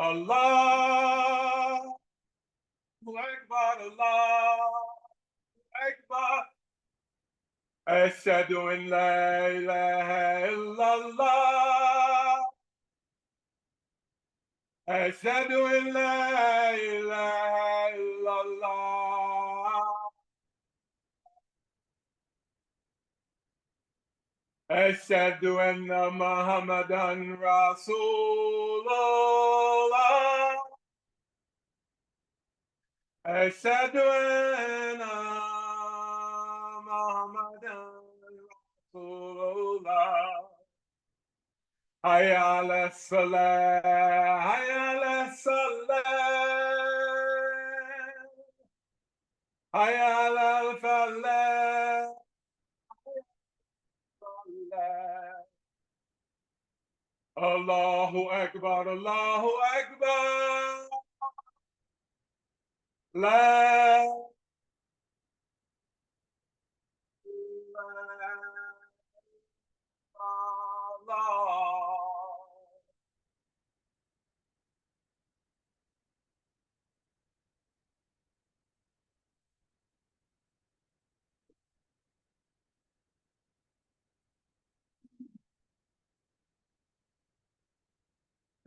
Allahu Akbar, Allahu Akbar. Ashhadu an la ilaha illallah. Ashhadu an la ilaha illallah. Ashhadu anna Muhammadan Rasulullah. Ashhadu anna Muhammadan Rasulullah. Hayya ala salah, hayya ala salah, hayya ala falah. Allahu Akbar, Allahu Akbar. La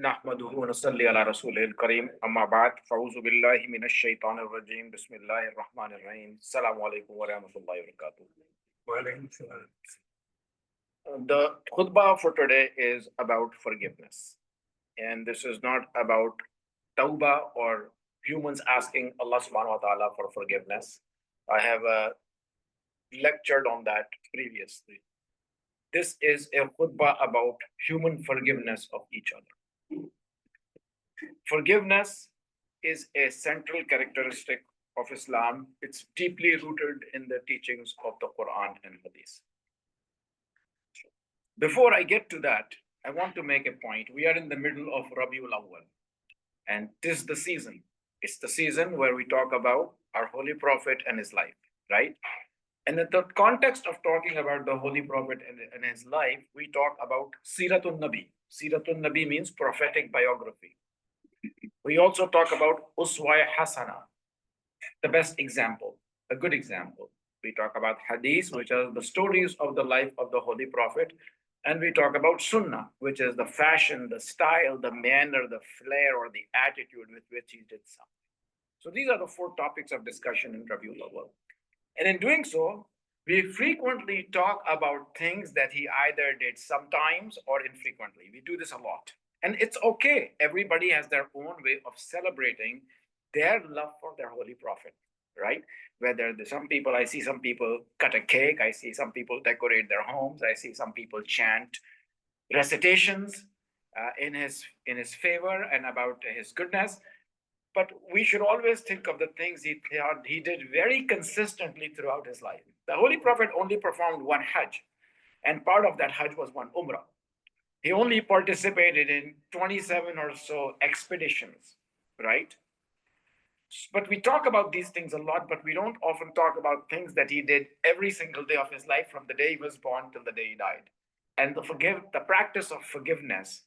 نحمده ونصلي على رسوله الكريم أما بعد فأعوذ بالله من الشيطان الرجيم بسم الله الرحمن الرحيم السلام عليكم ورحمة الله وبركاته. The khutbah for today is about forgiveness, and this is not about tawbah or humans asking Allah subhanahu wa ta'ala for forgiveness. I have lectured on that previously. This is a khutbah about human forgiveness of each other. Forgiveness is a central characteristic of Islam. It's deeply rooted in the teachings of the Quran and Hadith. Before I get to that, I want to make a point. We are in the middle of Rabiul Awwal, and this is the season. It's the season where we talk about our Holy Prophet and his life, right? And in the context of talking about the Holy Prophet and his life, we talk about Siratun Nabi. Siratun Nabi means prophetic biography. We also talk about Uswa Hasana, the best example, a good example. We talk about Hadith, which are the stories of the life of the Holy Prophet. And we talk about Sunnah, which is the fashion, the style, the manner, the flair, or the attitude with which he did something. So these are the four topics of discussion in Rabiul Awwal. And in doing so, we frequently talk about things that he either did sometimes or infrequently. We do this a lot. And it's okay. Everybody has their own way of celebrating their love for their Holy Prophet, right? Whether some people, I see some people cut a cake, I see some people decorate their homes, I see some people chant recitations in his favor and about his goodness. But we should always think of the things he did very consistently throughout his life. The Holy Prophet only performed one Hajj, and part of that Hajj was one Umrah. He only participated in 27 or so expeditions, right? But we talk about these things a lot, but we don't often talk about things that he did every single day of his life, from the day he was born till the day he died. And the practice of forgiveness,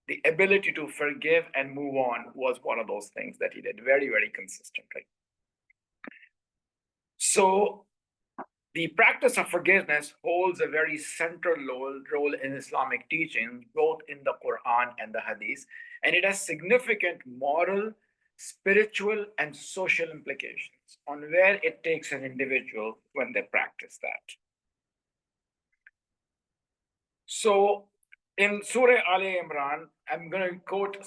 the ability to forgive and move on, was one of those things that he did very, very consistently. So the practice of forgiveness holds a very central role in Islamic teaching, both in the Quran and the Hadith, and it has significant moral, spiritual, and social implications on where it takes an individual when they practice that. So in Surah Ali Imran, I'm going to quote a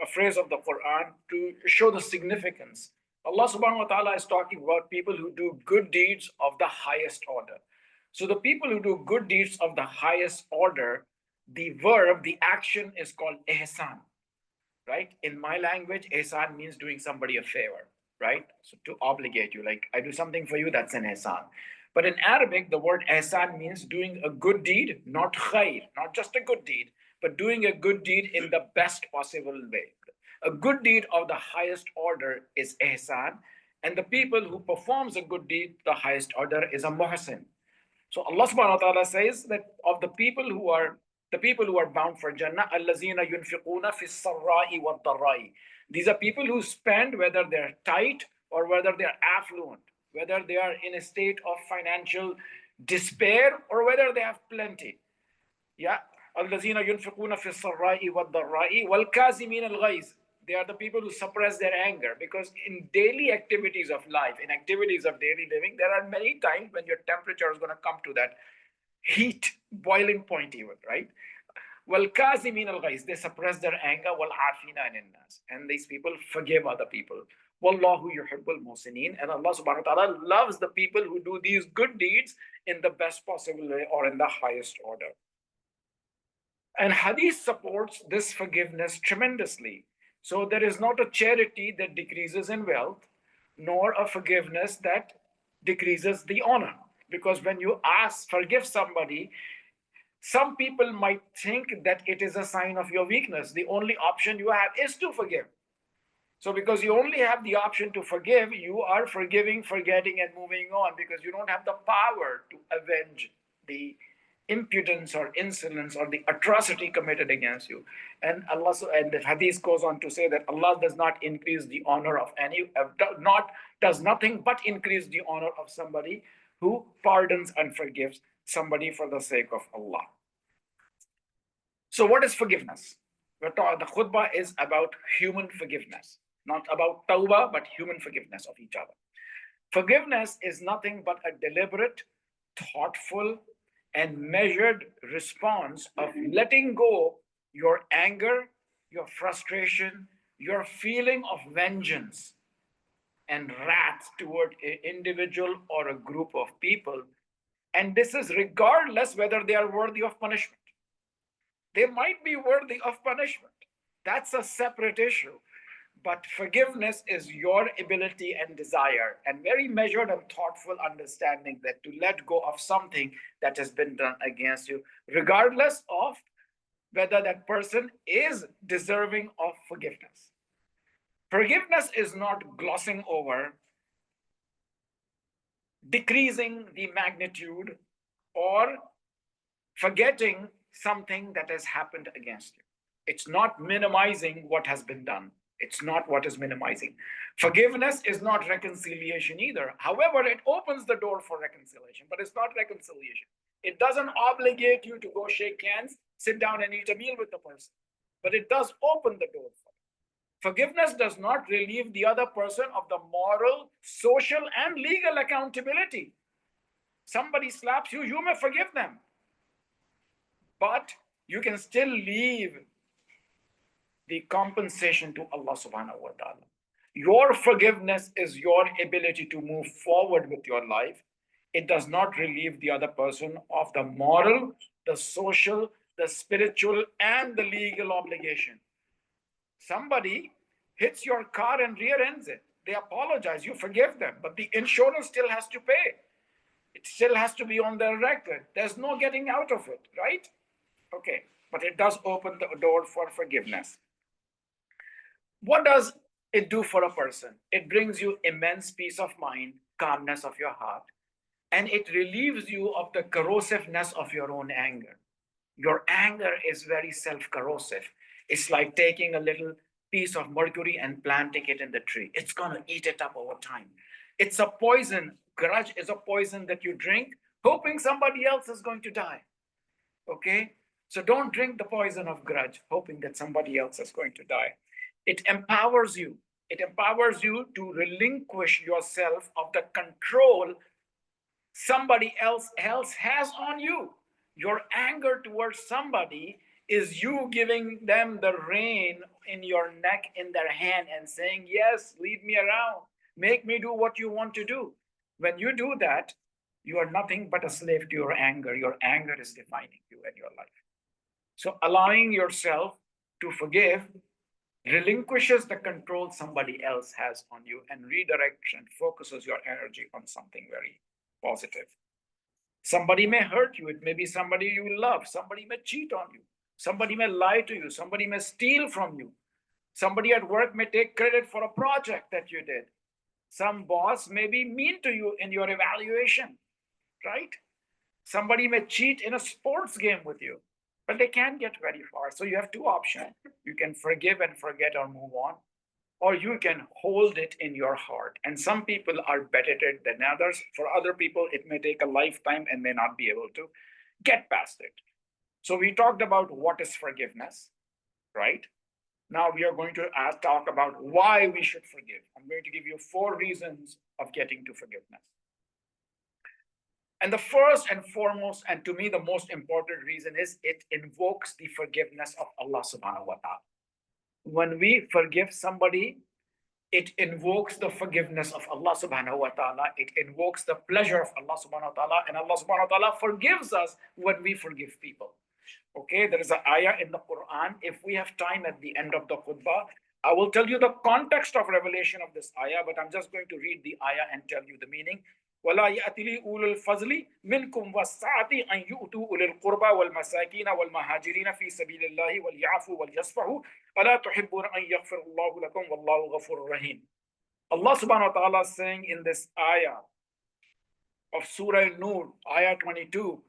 phrase of the Quran to show the significance. Allah subhanahu wa ta'ala is talking about people who do good deeds of the highest order. So the people who do good deeds of the highest order, the verb, the action is called ihsan, right? In my language, ihsan means doing somebody a favor, right? So to obligate you, like I do something for you, that's an ihsan. But in Arabic, the word ihsan means doing a good deed, not khair, not just a good deed, but doing a good deed in the best possible way. A good deed of the highest order is ihsan, and the people who performs a good deed, the highest order, is a muhsin. So Allah subhanahu wa ta'ala says that of the people who are The people who are bound for Jannah, allazina yunfiquna fi sarra'i wa dharra'i. These are people who spend whether they're tight or whether they're affluent, whether they are in a state of financial despair or whether they have plenty. Yeah. الذين ينفقون في السراء والضراء والكاظمين الغيظ. They are the people who suppress their anger, because in daily activities of life, in activities of daily living, there are many times when your temperature is going to come to that heat, boiling point even, right? وَالْكَاظِمِينَ الْغَيْظِ. They suppress their anger. وَالْعَافِينَ عَنِ النَّاسِ. And these people forgive other people. وَاللَّهُ يُحِبُّ الْمُحْسِنِينَ. And Allah subhanahu wa ta'ala loves the people who do these good deeds in the best possible way or in the highest order. And Hadith supports this forgiveness tremendously. So there is not a charity that decreases in wealth, nor a forgiveness that decreases the honor. Because when you forgive somebody, some people might think that it is a sign of your weakness. The only option you have is to forgive. So because you only have the option to forgive, you are forgiving, forgetting, and moving on, because you don't have the power to avenge the impudence or insolence or the atrocity committed against you. And Allah, and the hadith goes on to say that Allah does not increase the honor of any, does nothing but increase the honor of somebody who pardons and forgives somebody for the sake of Allah. So what is forgiveness? The khutbah is about human forgiveness, not about tawbah, but human forgiveness of each other. Forgiveness is nothing but a deliberate, thoughtful, and measured response of letting go your anger, your frustration, your feeling of vengeance and wrath toward an individual or a group of people. And this is regardless whether they are worthy of punishment. They might be worthy of punishment. That's a separate issue. But forgiveness is your ability and desire, and very measured and thoughtful understanding that to let go of something that has been done against you, regardless of whether that person is deserving of forgiveness. Forgiveness is not glossing over, decreasing the magnitude, or forgetting something that has happened against you. It's not minimizing what has been done. It's not what is minimizing. Forgiveness is not reconciliation either. However, it opens the door for reconciliation, but it's not reconciliation. It doesn't obligate you to go shake hands, sit down and eat a meal with the person, but it does open the door for it. Forgiveness does not relieve the other person of the moral, social, and legal accountability. Somebody slaps you, you may forgive them, but you can still leave the compensation to Allah subhanahu wa ta'ala. Your forgiveness is your ability to move forward with your life. It does not relieve the other person of the moral, the social, the spiritual, and the legal obligation. Somebody hits your car and rear ends it. They apologize, you forgive them, but the insurance still has to pay. It still has to be on their record. There's no getting out of it, right? Okay, but it does open the door for forgiveness. What does it do for a person? It brings you immense peace of mind, calmness of your heart, and it relieves you of the corrosiveness of your own anger. Your anger is very self-corrosive. It's like taking a little piece of mercury and planting it in the tree. It's going to eat it up over time. It's a poison. Grudge is a poison that you drink, hoping somebody else is going to die. Okay? So don't drink the poison of grudge, hoping that somebody else is going to die. It empowers you. It empowers you to relinquish yourself of the control somebody else has on you. Your anger towards somebody is you giving them the rein in your neck, in their hand, and saying, yes, lead me around. Make me do what you want to do. When you do that, you are nothing but a slave to your anger. Your anger is defining you and your life. So allowing yourself to forgive relinquishes the control somebody else has on you and redirects and focuses your energy on something very positive. Somebody may hurt you. It may be somebody you love. Somebody may cheat on you. Somebody may lie to you. Somebody may steal from you. Somebody at work may take credit for a project that you did. Some boss may be mean to you in your evaluation, right? Somebody may cheat in a sports game with you. but they can't get very far. So you have two options. You can forgive and forget or move on, or you can hold it in your heart. And some people are better at it than others. For other people, it may take a lifetime and may not be able to get past it. So we talked about what is forgiveness, right? Now we are going to talk about why we should forgive. I'm going to give you 4 reasons of getting to forgiveness. And the first and foremost, and to me the most important reason is it invokes the forgiveness of Allah subhanahu wa ta'ala. When we forgive somebody, it invokes the forgiveness of Allah subhanahu wa ta'ala. It invokes the pleasure of Allah subhanahu wa ta'ala. And Allah subhanahu wa ta'ala forgives us when we forgive people. Okay, there is an ayah in the Quran. If we have time at the end of the khutbah, I will tell you the context of revelation of this ayah, but I'm just going to read the ayah and tell you the meaning. وَلَا يَأْتِلِي أُولُو الْفَضْلِ مِنْكُمْ وَالسَّعَةِ أَنْ يُؤْتُوا أُولِي الْقُرْبَى وَالْمَسَاكِينَ وَالْمُهَاجِرِينَ فِي سَبِيلِ اللَّهِ وَلْيَعْفُوا وَلْيَصْفَحُوا أَلَا تُحِبُّونَ أَنْ يَغْفِرَ اللَّهُ لَكُمْ وَاللَّهُ غَفُورٌ رَحِيمٌ. Allah subhanahu wa ta'ala is saying in this ayah of Surah Nur, ayah 22,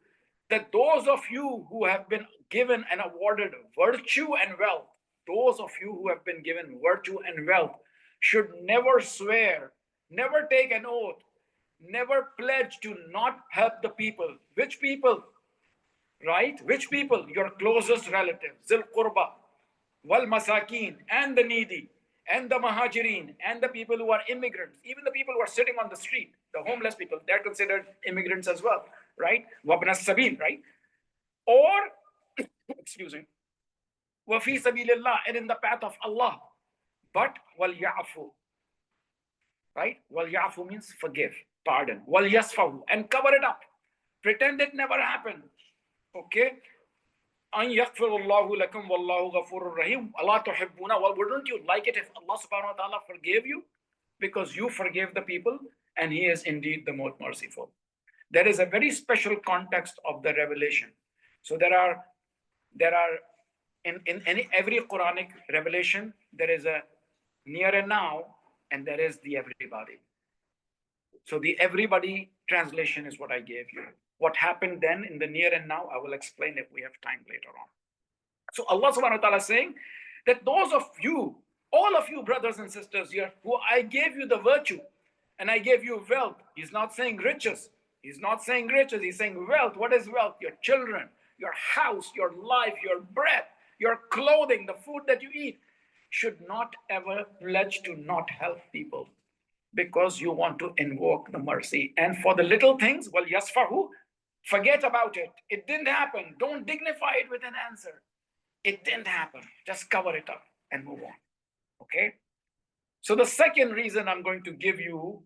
that those of you who have been given and awarded virtue and wealth, those of you who have been given virtue and wealth, should never swear, never take an oath, never pledge to not help the people. Which people? Right? Which people? Your closest relatives, Zil Qurba, Wal Masakin, and the needy, and the Mahajirin, and the people who are immigrants, even the people who are sitting on the street, the homeless people, they're considered immigrants as well, right? Wabna Sabil, right? Or, excuse me, Wafi Sabilillah, and in the path of Allah. But Wal Ya'fu, right? Wal Ya'fu means forgive, pardon. Wal Yasfahu, and cover it up. Pretend it never happened. Okay? An yaghfirullahu lakum wallahu ghafurur rahim. Allah tuhibbuna. Well, wouldn't you like it if Allah subhanahu wa ta'ala forgave you? Because you forgave the people, and He is indeed the most merciful. There is a very special context of the revelation. So there are in every Quranic revelation, there is a near and now, and there is the everybody. So the everybody translation is what I gave you. What happened then in the near and now, I will explain if we have time later on. So Allah subhanahu wa ta'ala is saying that those of you, all of you brothers and sisters here, who I gave you the virtue and I gave you wealth. He's not saying riches. He's not saying riches. He's saying wealth. What is wealth? Your children, your house, your life, your breath, your clothing, the food that you eat. Should not ever pledge to not help people because you want to invoke the mercy. And for the little things, well, yasfahu, forget about it. It didn't happen. Don't dignify it with an answer. It didn't happen. Just cover it up and move on. Okay? So the second reason I'm going to give you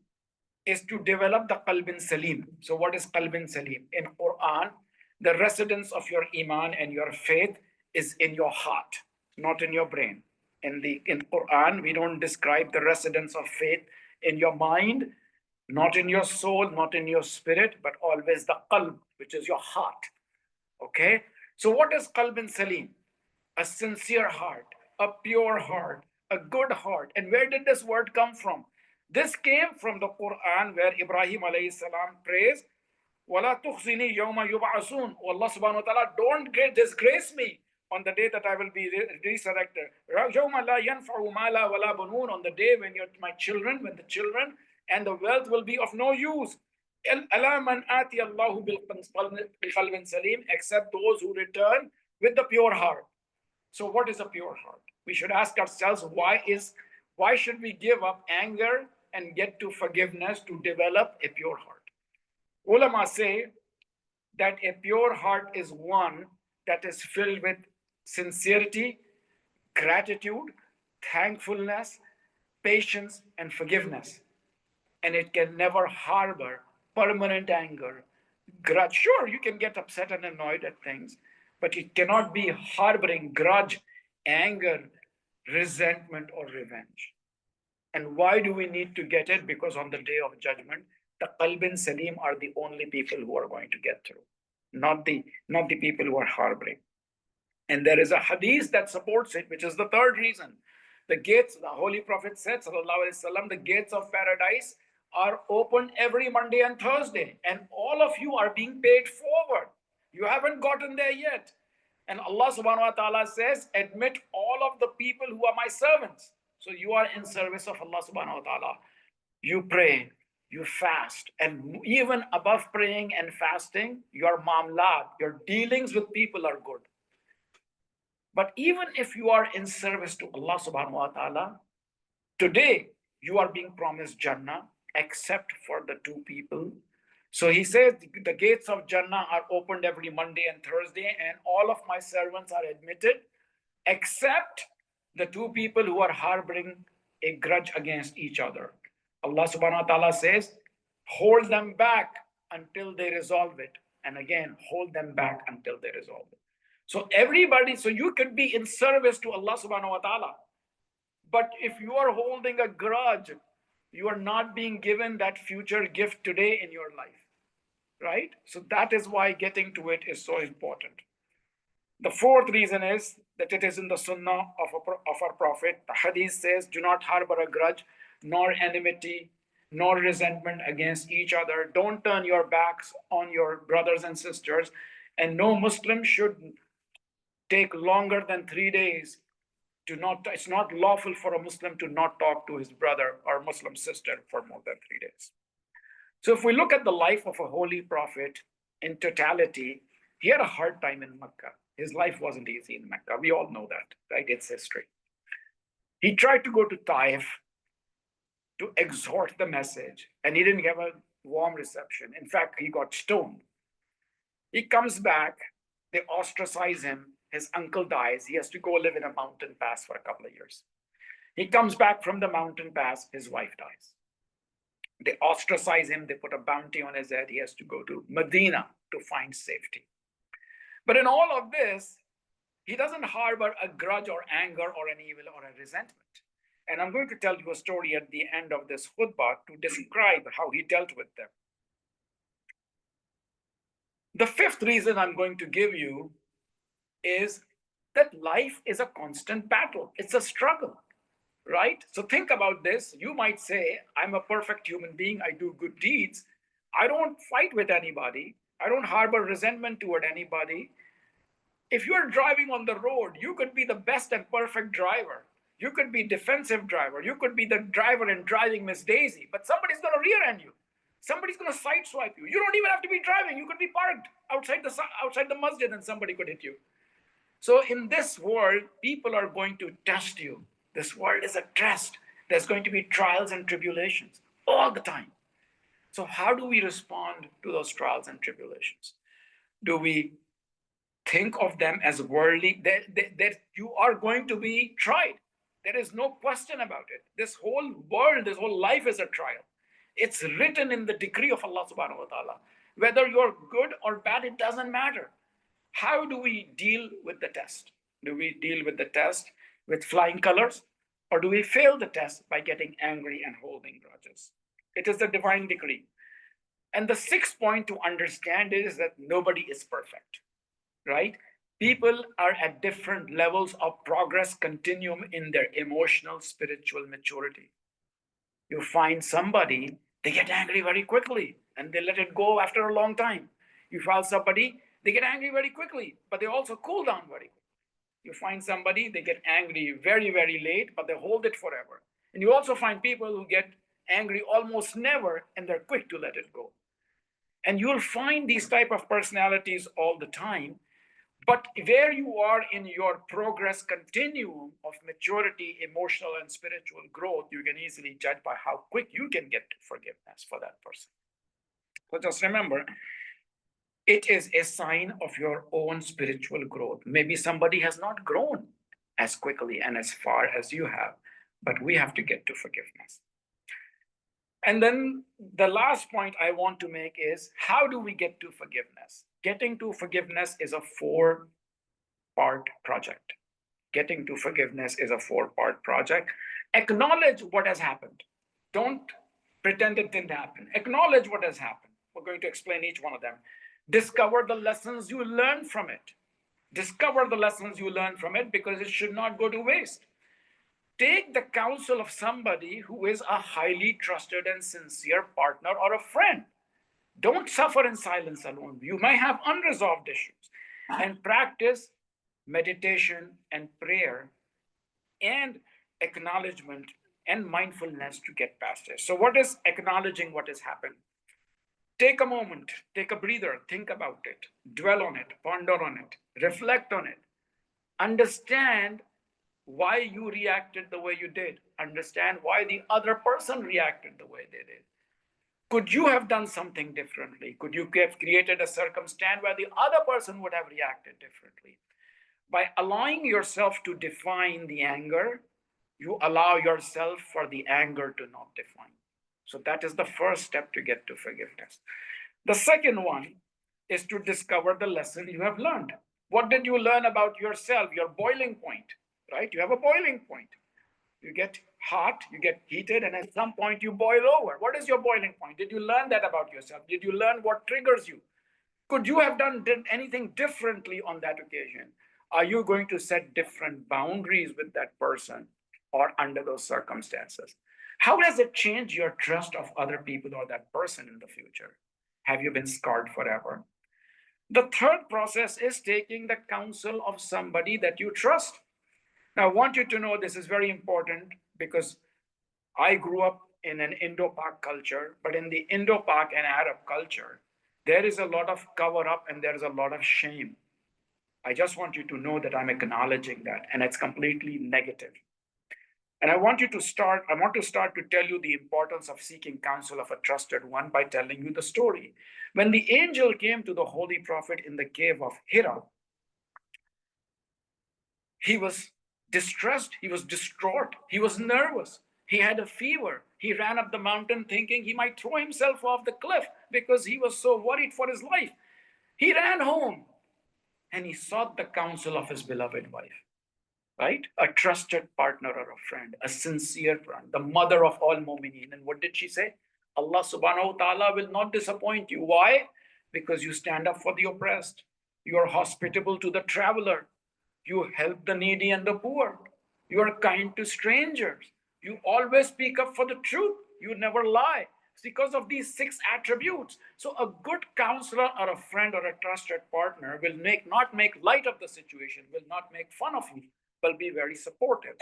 is to develop the qalbin salim. So what is qalbin salim? In Quran, the residence of your iman and your faith is in your heart, not in your brain. In Quran, we don't describe the residence of faith in your mind, not in your soul, not in your spirit, but always the qalb, which is your heart. Okay? So what is qalbin salim? A sincere heart, a pure heart, a good heart. And where did this word come from? This came from the Quran, where Ibrahim alayhi salam prays, وَلَا تُخْزِنِي يَوْمَ يُبْعَثُونَ. Oh Allah subhanahu wa ta'ala, don't disgrace me on the day that I will be resurrected. يَوْمَ لَا يَنْفَعُ مَالًا وَلَا بَنُونَ. On the day when my children, when the children and the wealth will be of no use. أَلَا مَنْ آتِيَ اللَّهُ بِقَلْبٍ سَلِيمٍ. Except those who return with the pure heart. So what is a pure heart? We should ask ourselves, why should we give up anger and get to forgiveness to develop a pure heart? Ulama say that a pure heart is one that is filled with sincerity, gratitude, thankfulness, patience, and forgiveness. And it can never harbor permanent anger, grudge. Sure, you can get upset and annoyed at things, but it cannot be harboring grudge, anger, resentment, or revenge. And why do we need to get it? Because on the day of judgment, the qalbin salim are the only people who are going to get through, not the people who are harboring. And there is a hadith that supports it, which is the third reason. The gates, the Holy Prophet said, sallallahu alaihi wasallam, the gates of paradise are open every Monday and Thursday, and all of you are being paid forward. You haven't gotten there yet. And Allah subhanahu wa ta'ala says, admit all of the people who are my servants. So you are in service of Allah subhanahu wa ta'ala. You pray, you fast, and even above praying and fasting, your mamlad, your dealings with people are good. But even if you are in service to Allah subhanahu wa ta'ala, today you are being promised Jannah except for the two people. So he says the gates of Jannah are opened every Monday and Thursday, and all of my servants are admitted except the two people who are harboring a grudge against each other. Allah subhanahu wa ta'ala says, hold them back until they resolve it. And again, hold them back until they resolve it. So everybody, so you could be in service to Allah subhanahu wa ta'ala. But if you are holding a grudge, you are not being given that future gift today in your life, right? So that is why getting to it is so important. The fourth reason is that it is in the sunnah of our prophet. The hadith says, do not harbor a grudge, nor enmity, nor resentment against each other. Don't turn your backs on your brothers and sisters. And no Muslim should take longer than 3 days to not, it's not lawful for a Muslim to not talk to his brother or Muslim sister for more than 3 days. So if we look at the life of a holy prophet in totality, he had a hard time in Mecca. His life wasn't easy in Mecca. We all know that, right? It's history. He tried to go to Taif to exhort the message, and he didn't have a warm reception. In fact, he got stoned. He comes back, they ostracize him. His uncle dies. He has to go live in a mountain pass for a couple of years. He comes back from the mountain pass, his wife dies. They ostracize him, they put a bounty on his head. He has to go to Medina to find safety. But in all of this, he doesn't harbor a grudge or anger or an evil or a resentment. And I'm going to tell you a story at the end of this khutbah to describe how he dealt with them. The fifth reason I'm going to give you is that life is a constant battle. It's a struggle, right? So think about this. You might say, I'm a perfect human being. I do good deeds. I don't fight with anybody. I don't harbor resentment toward anybody. If you're driving on the road, you could be the best and perfect driver. You could be defensive driver. You could be the driver in driving Miss Daisy, but somebody's going to rear end you. Somebody's going to sideswipe you. You don't even have to be driving. You could be parked outside the masjid and somebody could hit you. So in this world, people are going to test you. This world is a test. There's going to be trials and tribulations all the time. So how do we respond to those trials and tribulations? Do we think of them as worldly? That you are going to be tried. There is no question about it. This whole world, this whole life is a trial. It's written in the decree of Allah subhanahu wa ta'ala. Whether you're good or bad, it doesn't matter. How do we deal with the test? Do we deal with the test with flying colors? Or do we fail the test by getting angry and holding grudges? It is the divine decree. And the sixth point to understand is that nobody is perfect, right? People are at different levels of progress continuum in their emotional, spiritual maturity. You find somebody, they get angry very quickly and they let it go after a long time. You find somebody, they get angry very quickly, but they also cool down very quickly. You find somebody, they get angry very, very late, but they hold it forever. And you also find people who get angry almost never, and they're quick to let it go. And you'll find these type of personalities all the time. But where you are in your progress continuum of maturity, emotional and spiritual growth, you can easily judge by how quick you can get to forgiveness for that person. So just remember, it is a sign of your own spiritual growth. Maybe somebody has not grown as quickly and as far as you have, but we have to get to forgiveness. And then the last point I want to make is, how do we get to forgiveness? Getting to forgiveness is a 4-part project. Getting to forgiveness is a 4-part project. Acknowledge what has happened. Don't pretend it didn't happen. Acknowledge what has happened. We're going to explain each one of them. Discover the lessons you learned from it. Discover the lessons you learned from it, because it should not go to waste. Take the counsel of somebody who is a highly trusted and sincere partner or a friend. Don't suffer in silence alone. You may have unresolved issues. And practice meditation and prayer and acknowledgement and mindfulness to get past it. So, what is acknowledging what has happened? Take a moment, take a breather, think about it, dwell on it, ponder on it, reflect on it, understand why you reacted the way you did, understand why the other person reacted the way they did. Could you have done something differently? Could you have created a circumstance where the other person would have reacted differently? By allowing yourself to define the anger, you allow yourself for the anger to not define. So that is the first step to get to forgiveness. The second one is to discover the lesson you have learned. What did you learn about yourself, your boiling point, right? You have a boiling point. You get hot, you get heated, and at some point you boil over. What is your boiling point? Did you learn that about yourself? Did you learn what triggers you? Could you have done anything differently on that occasion? Are you going to set different boundaries with that person or under those circumstances? How does it change your trust of other people or that person in the future? Have you been scarred forever? The third process is taking the counsel of somebody that you trust. Now, I want you to know this is very important because I grew up in an Indo-Pak culture, but in the Indo-Pak and Arab culture, there is a lot of cover up and there is a lot of shame. I just want you to know that I'm acknowledging that, and it's completely negative. And I want to start to tell you the importance of seeking counsel of a trusted one by telling you the story. When the angel came to the holy prophet in the cave of Hira, he was distressed, he was distraught, he was nervous, he had a fever. He ran up the mountain thinking he might throw himself off the cliff because he was so worried for his life. He ran home and he sought the counsel of his beloved wife, right? A trusted partner or a friend, a sincere friend, the mother of all mu'mineen. And what did she say? Allah subhanahu wa ta'ala will not disappoint you. Why? Because you stand up for the oppressed. You are hospitable to the traveler. You help the needy and the poor. You are kind to strangers. You always speak up for the truth. You never lie. It's because of these 6 attributes. So a good counselor or a friend or a trusted partner will not make light of the situation, will not make fun of you, will be very supportive.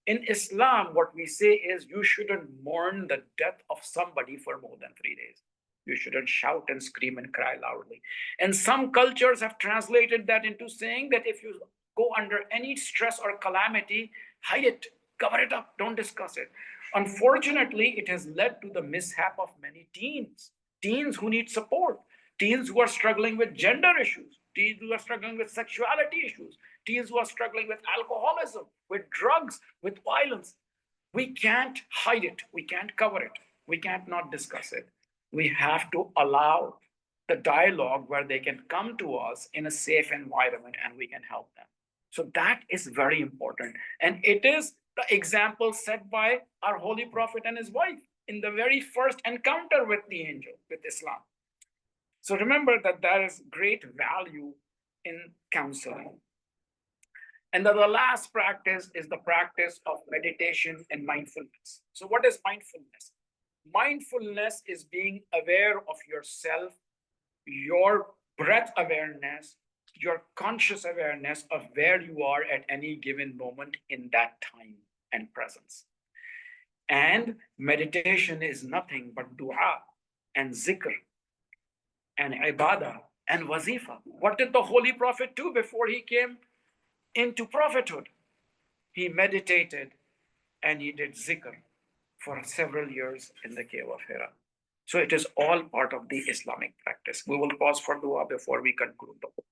In Islam, what we say is you shouldn't mourn the death of somebody for more than 3 days. You shouldn't shout and scream and cry loudly. And some cultures have translated that into saying that if you go under any stress or calamity, hide it, cover it up, don't discuss it. Unfortunately, it has led to the mishap of many teens who need support, teens who are struggling with gender issues, teens who are struggling with sexuality issues, teens who are struggling with alcoholism, with drugs, with violence. We can't hide it, we can't cover it, we can't not discuss it. We have to allow the dialogue where they can come to us in a safe environment and we can help them. So that is very important. And it is the example set by our holy prophet and his wife in the very first encounter with the angel, with Islam. So remember that there is great value in counseling. And then the last practice is the practice of meditation and mindfulness. So, what is mindfulness? Mindfulness is being aware of yourself, your breath awareness, your conscious awareness of where you are at any given moment in that time and presence. And meditation is nothing but dua and zikr and ibadah and wazifa. What did the Holy Prophet do before he came into prophethood? He meditated and he did zikr for several years in the cave of Hira. So it is all part of the Islamic practice. We will pause for dua before we conclude the book.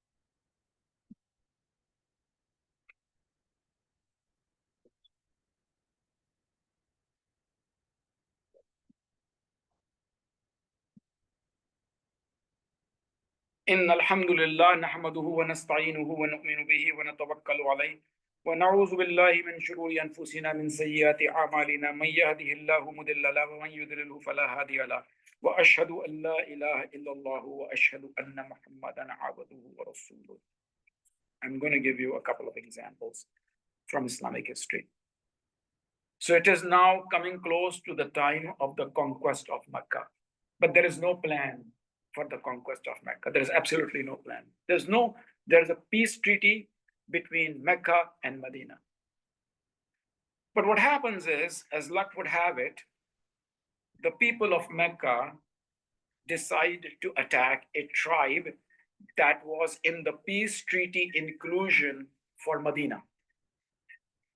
إن الحمد لله نحمده ونستعينه ونؤمن به ونتوكل عليه ونعوذ بالله من شرور أنفسنا من سيئات أعمالنا من يهده الله مضل له ومن يضلل فلا هادي له وأشهد أن لا إله إلا الله وأشهد أن محمدا عبده ورسوله. I'm going to give you a couple of examples from Islamic history. So it is now coming close to the time of the conquest of Mecca, but there is no plan for the conquest of Mecca. There is absolutely no plan. There's a peace treaty between Mecca and Medina. But what happens is, as luck would have it, the people of Mecca decide to attack a tribe that was in the peace treaty inclusion for Medina,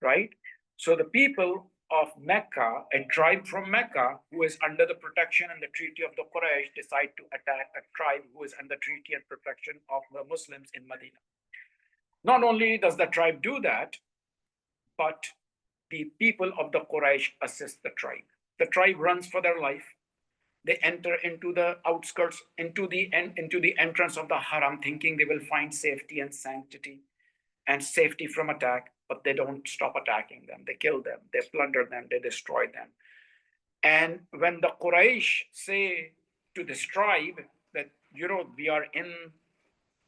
right? So the people of Mecca, a tribe from Mecca who is under the protection and the treaty of the Quraysh, decide to attack a tribe who is under treaty and protection of the Muslims in Medina. Not only does the tribe do that, but the people of the Quraysh assist the tribe. The tribe runs for their life. They enter into the outskirts, into the entrance of the Haram, thinking they will find safety and sanctity and safety from attack, but they don't stop attacking them. They kill them, they plunder them, they destroy them. And when the Quraysh say to this tribe that, we are in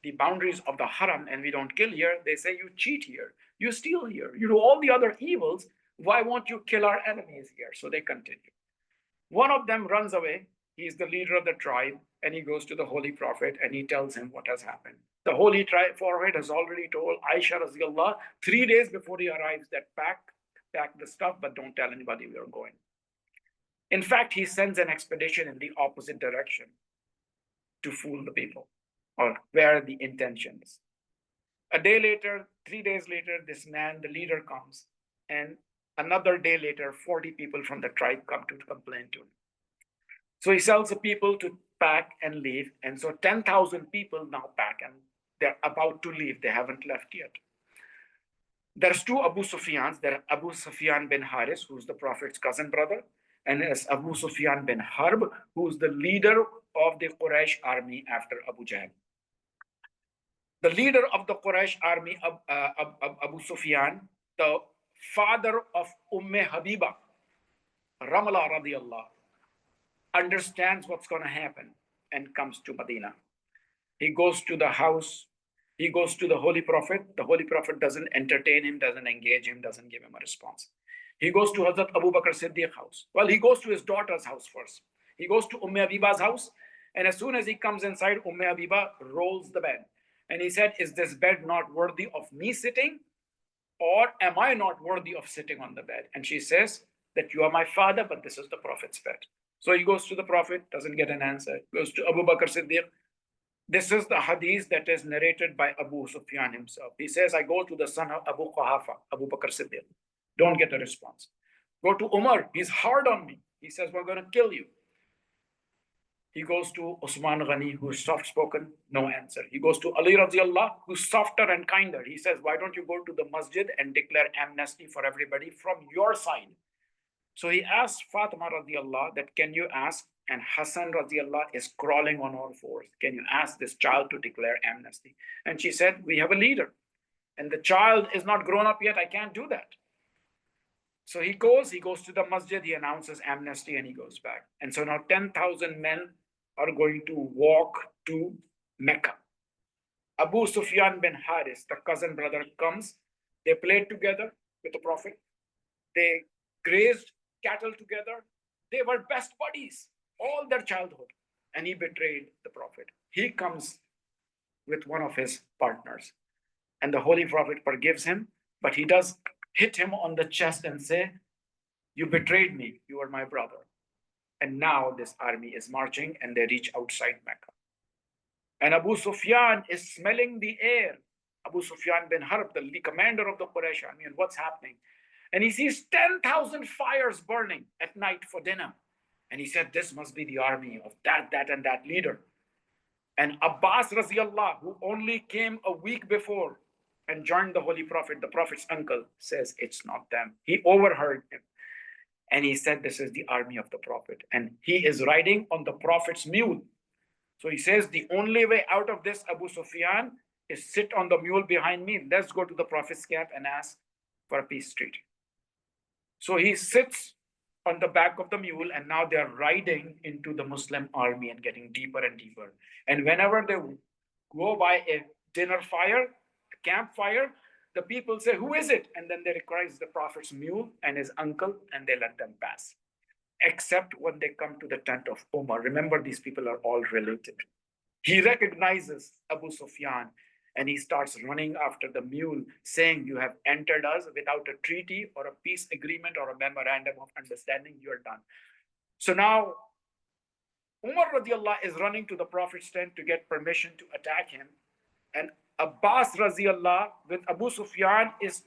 the boundaries of the Haram and we don't kill here, they say, you cheat here, you steal here, you do all the other evils. Why won't you kill our enemies here? So they continue. One of them runs away. He's the leader of the tribe, and he goes to the Holy Prophet and he tells him what has happened. The Holy Prophet has already told Aisha Raziallah 3 days before he arrives that pack the stuff, but don't tell anybody we are going. In fact, he sends an expedition in the opposite direction to fool the people, or where the intention is. A day later, 3 days later, this man, the leader, comes, and another day later, 40 people from the tribe come to complain to him. So he tells the people to pack and leave. And so 10,000 people now pack and they're about to leave. They haven't left yet. There's two Abu Sufyans. There's Abu Sufyan bin Haris, who's the Prophet's cousin brother, and there's Abu Sufyan bin Harb, who's the leader of the Quraysh army after Abu Jahl. The leader of the Quraysh army, Abu Sufyan, the father of Habiba, Ramla radiallah, understands what's going to happen and comes to Medina. He goes to the house. He goes to the Holy Prophet. The Holy Prophet doesn't entertain him, doesn't engage him, doesn't give him a response. He goes to Hazrat Abu Bakr Siddiq's house. Well, he goes to his daughter's house first. He goes to Habiba's house. And as soon as he comes inside, Habiba rolls the bed. And he said, is this bed not worthy of me sitting? Or am I not worthy of sitting on the bed? And she says that you are my father, but this is the Prophet's bed. So he goes to the Prophet, doesn't get an answer. Goes to Abu Bakr Siddiq. This is the hadith that is narrated by Abu Sufyan himself. He says, I go to the son of Abu Quhafa, Abu Bakr Siddiq. Don't get a response. Go to Umar. He's hard on me. He says, we're going to kill you. He goes to Usman Ghani, who's soft-spoken, no answer. He goes to Ali radiallah, who's softer and kinder. He says, why don't you go to the masjid and declare amnesty for everybody from your side? So he asked Fatima radiallah that, can you ask? And Hassan radiallah is crawling on all fours. Can you ask this child to declare amnesty? And she said, we have a leader. And the child is not grown up yet. I can't do that. So he goes to the masjid, he announces amnesty, and he goes back. And so now 10,000 men are going to walk to Mecca. Abu Sufyan bin Haris, the cousin brother, comes. They played together with the Prophet. They grazed cattle together. They were best buddies all their childhood. And he betrayed the Prophet. He comes with one of his partners. And the Holy Prophet forgives him, but he does hit him on the chest and say, you betrayed me, you are my brother. And now this army is marching and they reach outside Mecca. And Abu Sufyan is smelling the air. Abu Sufyan bin Harb, the commander of the Quraysh army, and what's happening? And he sees 10,000 fires burning at night for dinner. And he said, this must be the army of that and that leader. And Abbas Raziallah, who only came a week before and joined the Holy Prophet, the Prophet's uncle, says, it's not them. He overheard him. And he said, this is the army of the Prophet. And he is riding on the Prophet's mule. So he says, the only way out of this, Abu Sufyan, is sit on the mule behind me. Let's go to the Prophet's camp and ask for a peace treaty. So he sits on the back of the mule, and now they're riding into the Muslim army and getting deeper and deeper. And whenever they go by a dinner fire, a campfire, the people say, who is it? And then they recognize the Prophet's mule and his uncle, and they let them pass. Except when they come to the tent of Umar. Remember, these people are all related. He recognizes Abu Sufyan, And he starts running after the mule, saying, "You have entered us without a treaty or a peace agreement or a memorandum of understanding. You're done." So now Umar radiallahu is running to the Prophet's tent to get permission to attack him. And Abbas radiallahu with Abu Sufyan is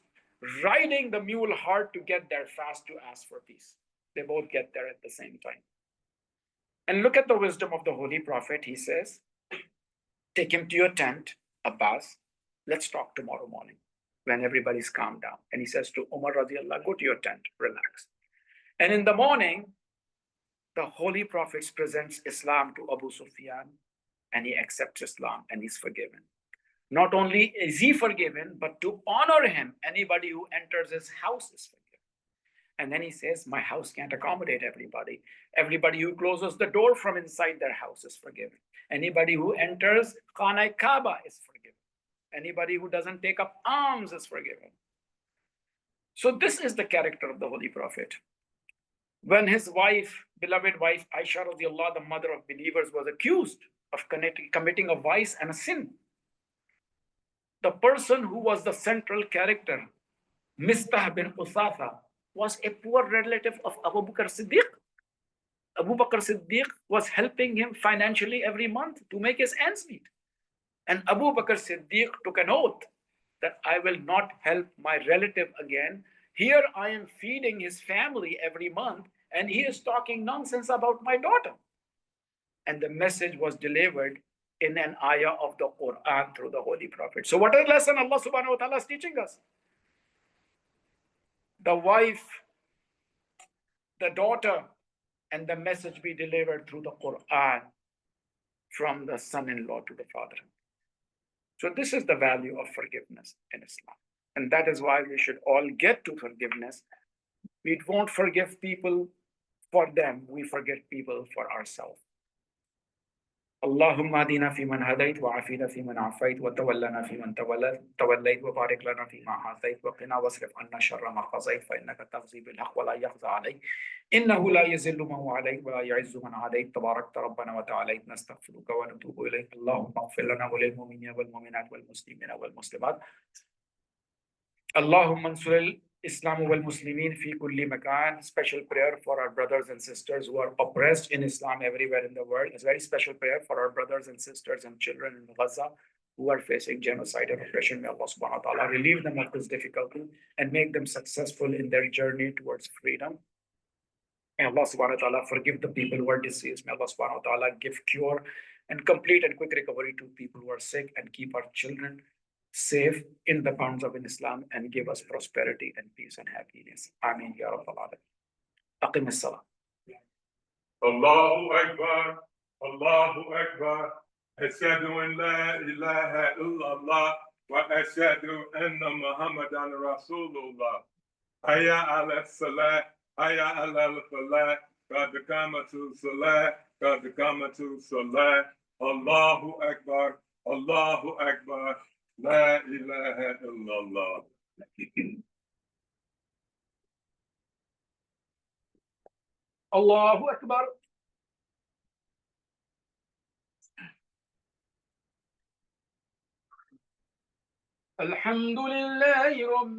riding the mule hard to get there fast to ask for peace. They both get there at the same time. And look at the wisdom of the Holy Prophet. He says, "Take him to your tent, Abbas. Let's talk tomorrow morning when everybody's calmed down." And he says to Umar radiallahu, "Go to your tent, relax." And in the morning, the Holy Prophet presents Islam to Abu Sufyan, and he accepts Islam and he's forgiven. Not only is he forgiven, but to honor him, anybody who enters his house is forgiven. And then he says, "My house can't accommodate everybody. Everybody who closes the door from inside their house is forgiven. Anybody who enters Khana Kaaba is forgiven. Anybody who doesn't take up arms is forgiven." So this is the character of the Holy Prophet. When his wife, beloved wife, Aisha radiallahu, the mother of believers, was accused of committing a vice and a sin, the person who was the central character, Mistah bin Usatha, was a poor relative of Abu Bakr Siddiq. Abu Bakr Siddiq was helping him financially every month to make his ends meet. And Abu Bakr Siddiq took an oath that I will not help my relative again. Here I am feeding his family every month, and he is talking nonsense about my daughter. And the message was delivered in an ayah of the Quran through the Holy Prophet. So what a lesson Allah subhanahu wa ta'ala is teaching us. The wife, the daughter, and the message be delivered through the Quran from the son-in-law to the father. So this is the value of forgiveness in Islam. And that is why we should all get to forgiveness. We won't forgive people for them, we forgive people for ourselves. اللهم اهدنا فيمن هديت وعافنا فيمن عافيت وتولنا فيمن توليت وبارك لنا فيما أعطيت وقنا واصرف عنا شر ما قضيت فإنك تقضي بالحق ولا يقضى عليك إنه لا يذل من عليك ولا يعز من عليك تباركت ربنا وتعاليت نستغفرك ونتوب إليك اللهم اغفر لنا وللمؤمنين والمؤمنات والمسلمين والمسلمات اللهم انصر Islam wal Muslimin fi kulli makan. Special prayer for our brothers and sisters who are oppressed in Islam everywhere in the world. It's a very special prayer for our brothers and sisters and children in Gaza who are facing genocide and oppression. May Allah subhanahu wa ta'ala relieve them of this difficulty and make them successful in their journey towards freedom. May Allah subhanahu wa ta'ala forgive the people who are deceased. May Allah subhanahu wa ta'ala give cure and complete and quick recovery to people who are sick and keep our children safe in the bounds of Islam and give us prosperity and peace and happiness. Ameen Ya Rabbal Alamin. Aqim as-salah. Allahu Akbar, Allahu Akbar. Ashhadu an la ilaha illallah wa ashhadu anna Muhammadan Rasulullah. Hayya ala salah, hayya ala falah, qad qamatu salah, qad qamatu salah. Allahu Akbar, Allahu Akbar. La ilaha illallah. Allahu Akbar. Alhamdulillahi Rabbil